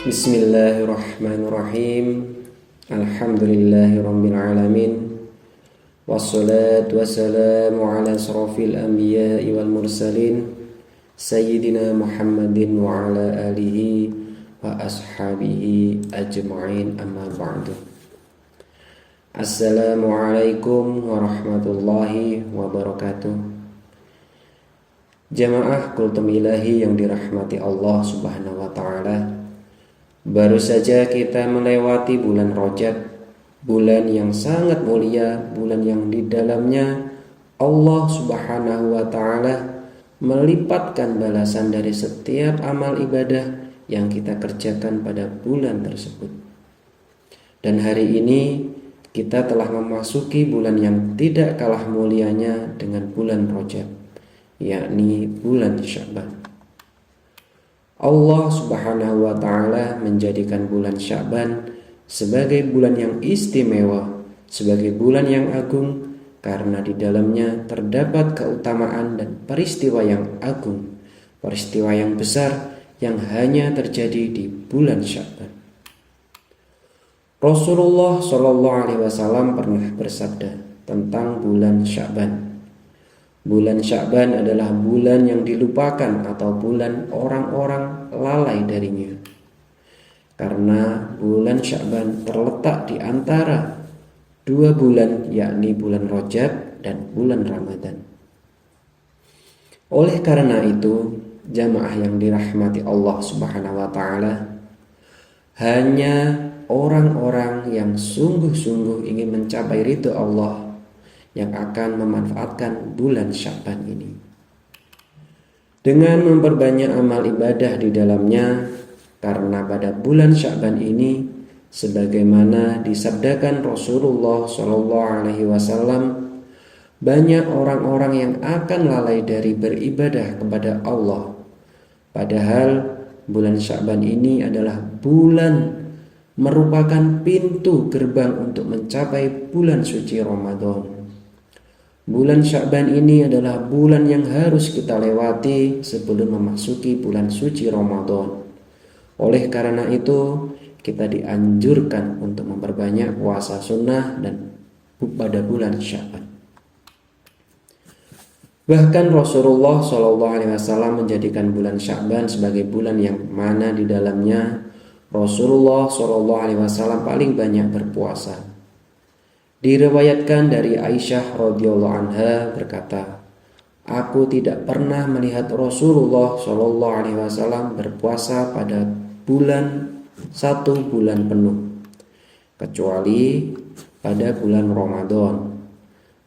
Bismillahirrahmanirrahim. Alhamdulillahirabbil alamin. Wassalatu wassalamu ala asrofil anbiya'i wal mursalin Sayyidina Muhammadin wa ala alihi wa ashabihi ajma'in, amma ba'du. Assalamualaikum warahmatullahi wabarakatuh. Jamaah Kultum Ilahi yang dirahmati Allah subhanahu wa ta'ala, baru saja kita melewati bulan Rajab, bulan yang sangat mulia, bulan yang di dalamnya Allah subhanahu wa ta'ala melipatkan balasan dari setiap amal ibadah yang kita kerjakan pada bulan tersebut. Dan hari ini kita telah memasuki bulan yang tidak kalah mulianya dengan bulan Rajab, yakni bulan Sya'ban. Allah subhanahu wa ta'ala menjadikan bulan Sya'ban sebagai bulan yang istimewa, sebagai bulan yang agung, karena di dalamnya terdapat keutamaan dan peristiwa yang agung, peristiwa yang besar yang hanya terjadi di bulan Sya'ban. Rasulullah SAW pernah bersabda tentang bulan Sya'ban. Bulan Sya'ban adalah bulan yang dilupakan atau bulan orang-orang lalai darinya. Karena bulan Sya'ban terletak di antara dua bulan, yakni bulan Rajab dan bulan Ramadan. Oleh karena itu, jamaah yang dirahmati Allah subhanahu wa ta'ala, hanya orang-orang yang sungguh-sungguh ingin mencapai ridho Allah yang akan memanfaatkan bulan Sya'ban ini dengan memperbanyak amal ibadah di dalamnya, karena pada bulan Sya'ban ini, sebagaimana disabdakan Rasulullah SAW, banyak orang-orang yang akan lalai dari beribadah kepada Allah. Padahal bulan Sya'ban ini adalah bulan merupakan pintu gerbang untuk mencapai bulan suci Ramadan. Bulan Sya'ban ini adalah bulan yang harus kita lewati sebelum memasuki bulan suci Ramadan. Oleh karena itu, kita dianjurkan untuk memperbanyak puasa sunnah dan pada bulan Sya'ban. Bahkan Rasulullah SAW menjadikan bulan Sya'ban sebagai bulan yang mana di dalamnya Rasulullah SAW paling banyak berpuasa. Diriwayatkan dari Aisyah radhiyallahu anha berkata, "Aku tidak pernah melihat Rasulullah SAW berpuasa pada satu bulan penuh, kecuali pada bulan Ramadan.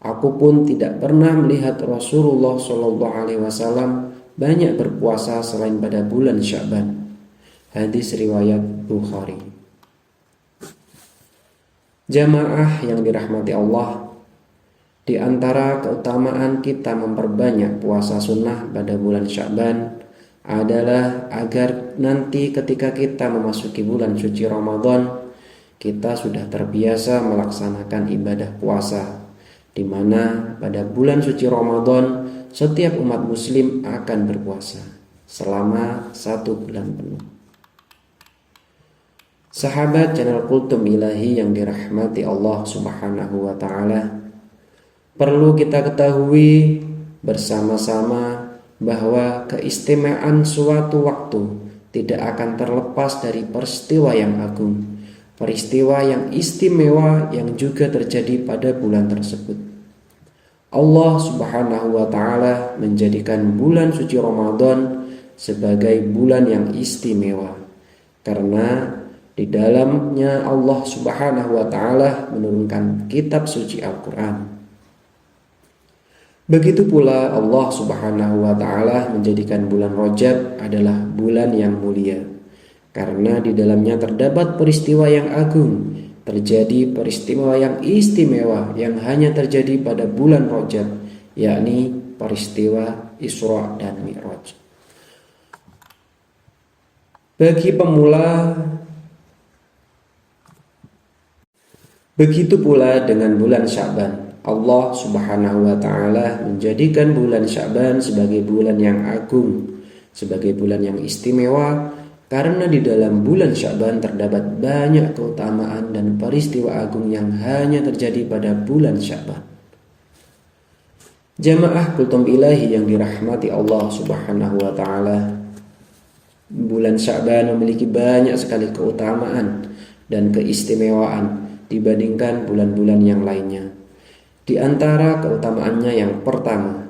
Aku pun tidak pernah melihat Rasulullah SAW banyak berpuasa selain pada bulan Sya'ban." Hadis riwayat Bukhari. Jamaah yang dirahmati Allah, di antara keutamaan kita memperbanyak puasa sunnah pada bulan Sya'ban adalah agar nanti ketika kita memasuki bulan suci Ramadan, kita sudah terbiasa melaksanakan ibadah puasa, di mana pada bulan suci Ramadan setiap umat muslim akan berpuasa selama 1 bulan penuh. Sahabat channel Kultum Ilahi yang dirahmati Allah subhanahu wa ta'ala, perlu kita ketahui bersama-sama bahwa keistimewaan suatu waktu tidak akan terlepas dari peristiwa yang agung, peristiwa yang istimewa yang juga terjadi pada bulan tersebut. Allah subhanahu wa ta'ala menjadikan bulan suci Ramadan sebagai bulan yang istimewa, karena di dalamnya Allah subhanahu wa ta'ala menurunkan kitab suci Al-Quran. Begitu pula Allah subhanahu wa ta'ala menjadikan bulan Rajab adalah bulan yang mulia, karena di dalamnya terdapat peristiwa yang agung, terjadi peristiwa yang istimewa yang hanya terjadi pada bulan Rajab, yakni peristiwa Isra dan Mi'raj. Bagi pemula, begitu pula dengan bulan Sya'ban. Allah subhanahu wa ta'ala menjadikan bulan Sya'ban sebagai bulan yang agung, sebagai bulan yang istimewa, karena di dalam bulan Sya'ban terdapat banyak keutamaan dan peristiwa agung yang hanya terjadi pada bulan Sya'ban. Jamaah kultum ilahi yang dirahmati Allah Subhanahu wa taala, bulan Sya'ban memiliki banyak sekali keutamaan dan keistimewaan dibandingkan bulan-bulan yang lainnya. Di antara keutamaannya yang pertama,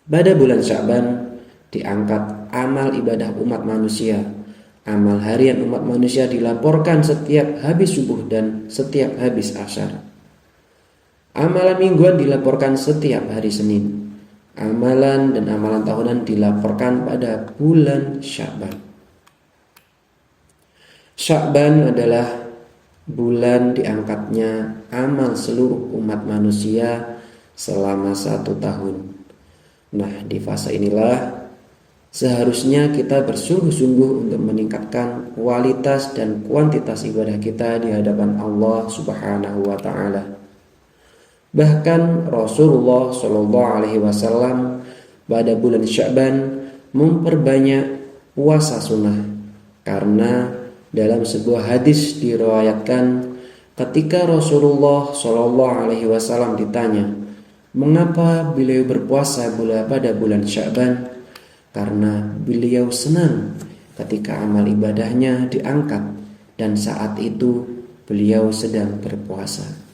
pada bulan Sya'ban diangkat amal ibadah umat manusia. Amal harian umat manusia dilaporkan setiap habis subuh dan setiap habis asar. Amalan mingguan dilaporkan setiap hari Senin. Amalan dan amalan tahunan dilaporkan pada bulan Sya'ban. Sya'ban adalah bulan diangkatnya amal seluruh umat manusia selama 1 tahun. Nah, di fase inilah seharusnya kita bersungguh-sungguh untuk meningkatkan kualitas dan kuantitas ibadah kita di hadapan Allah Subhanahu wa taala. Bahkan Rasulullah Shallallahu alaihi wasallam pada bulan Sya'ban memperbanyak puasa sunnah, karena dalam sebuah hadis diriwayatkan ketika Rasulullah Shallallahu alaihi wasallam ditanya mengapa beliau berpuasa pada bulan Sya'ban, karena beliau senang ketika amal ibadahnya diangkat dan saat itu beliau sedang berpuasa.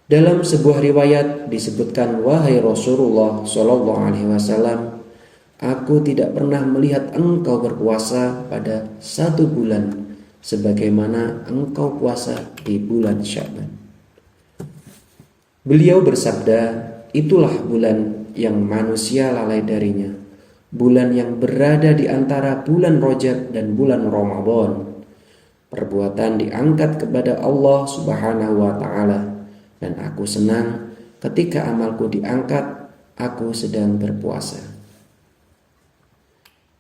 Dalam sebuah riwayat disebutkan, wahai Rasulullah Shallallahu alaihi wasallam, aku tidak pernah melihat engkau berpuasa pada 1 bulan sebagaimana engkau puasa di bulan Sya'ban. Beliau bersabda, itulah bulan yang manusia lalai darinya, bulan yang berada di antara bulan Rajab dan bulan Ramadan. Perbuatan diangkat kepada Allah Subhanahu wa taala, dan aku senang ketika amalku diangkat, aku sedang berpuasa.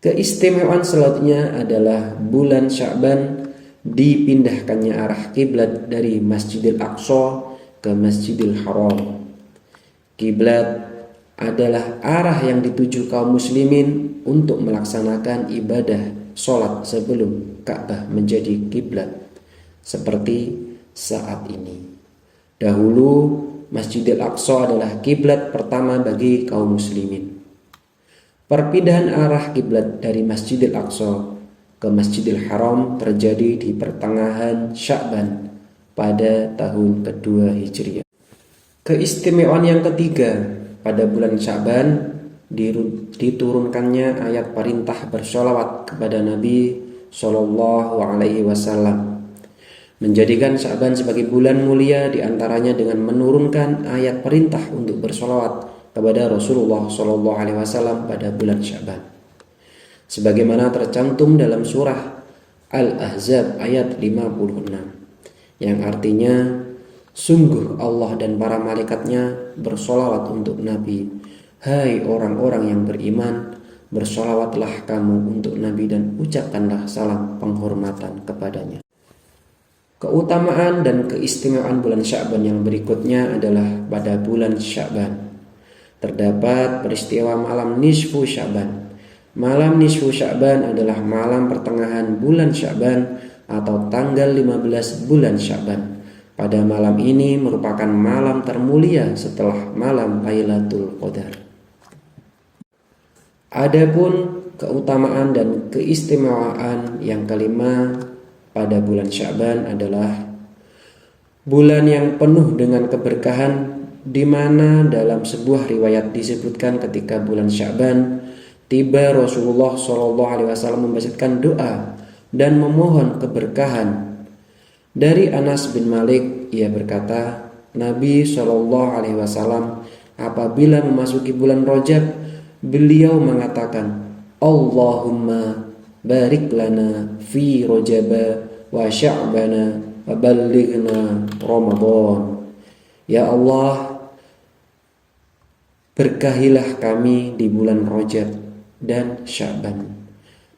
Keistimewaan selanjutnya adalah bulan Sya'ban dipindahkannya arah kiblat dari Masjidil Aqsa ke Masjidil Haram. Kiblat adalah arah yang dituju kaum muslimin untuk melaksanakan ibadah sholat sebelum Ka'bah menjadi kiblat seperti saat ini. Dahulu Masjidil Aqsa adalah kiblat pertama bagi kaum muslimin. Perpindahan arah kiblat dari Masjidil Aqsa ke Masjidil Haram terjadi di pertengahan Sya'ban pada tahun kedua Hijriah. Keistimewaan yang ketiga, pada bulan Sya'ban diturunkannya ayat perintah bersolawat kepada Nabi Shallallahu alaihi wasallam, menjadikan Sya'ban sebagai bulan mulia, diantaranya dengan menurunkan ayat perintah untuk bersolawat kepada Rasulullah Shallallahu alaihi wasallam pada bulan Sya'ban, sebagaimana tercantum dalam surah Al-Ahzab ayat 56, yang artinya, sungguh Allah dan para malaikatnya bersolawat untuk Nabi. Hai orang-orang yang beriman, bersolawatlah kamu untuk Nabi dan ucapkanlah salam penghormatan kepadanya. Keutamaan dan keistimewaan bulan Sya'ban yang berikutnya adalah pada bulan Sya'ban terdapat peristiwa malam nisfu Sya'ban. Malam nisfu Sya'ban adalah malam pertengahan bulan Sya'ban atau tanggal 15 bulan Sya'ban. Pada malam ini merupakan malam termulia setelah malam Lailatul Qadar. Adapun keutamaan dan keistimewaan yang kelima pada bulan Sya'ban adalah bulan yang penuh dengan keberkahan, di mana dalam sebuah riwayat disebutkan ketika bulan Sya'ban tiba, Rasulullah Shallallahu alaihi wasallam membacakan doa dan memohon keberkahan. Dari Anas bin Malik, ia berkata, Nabi Shallallahu alaihi wasallam apabila memasuki bulan Rajab, beliau mengatakan, Allahumma barik lana fi Rajab wa Sya'bana wa ballighna Ramadan. Ya Allah, berkahilah kami di bulan Rajab dan Sya'ban,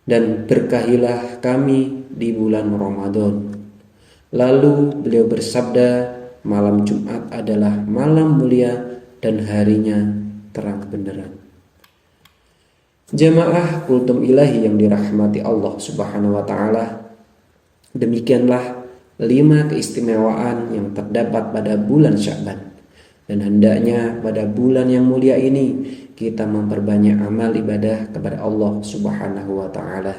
dan berkahilah kami di bulan Ramadan. Lalu beliau bersabda, malam Jumat adalah malam mulia dan harinya terang benderang. Jamaah kultum ilahi yang dirahmati Allah Subhanahu wa taala, demikianlah 5 keistimewaan yang terdapat pada bulan Sya'ban. Dan hendaknya pada bulan yang mulia ini kita memperbanyak amal ibadah kepada Allah Subhanahu wa taala.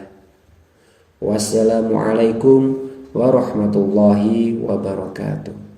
Wassalamualaikum warahmatullahi wabarakatuh.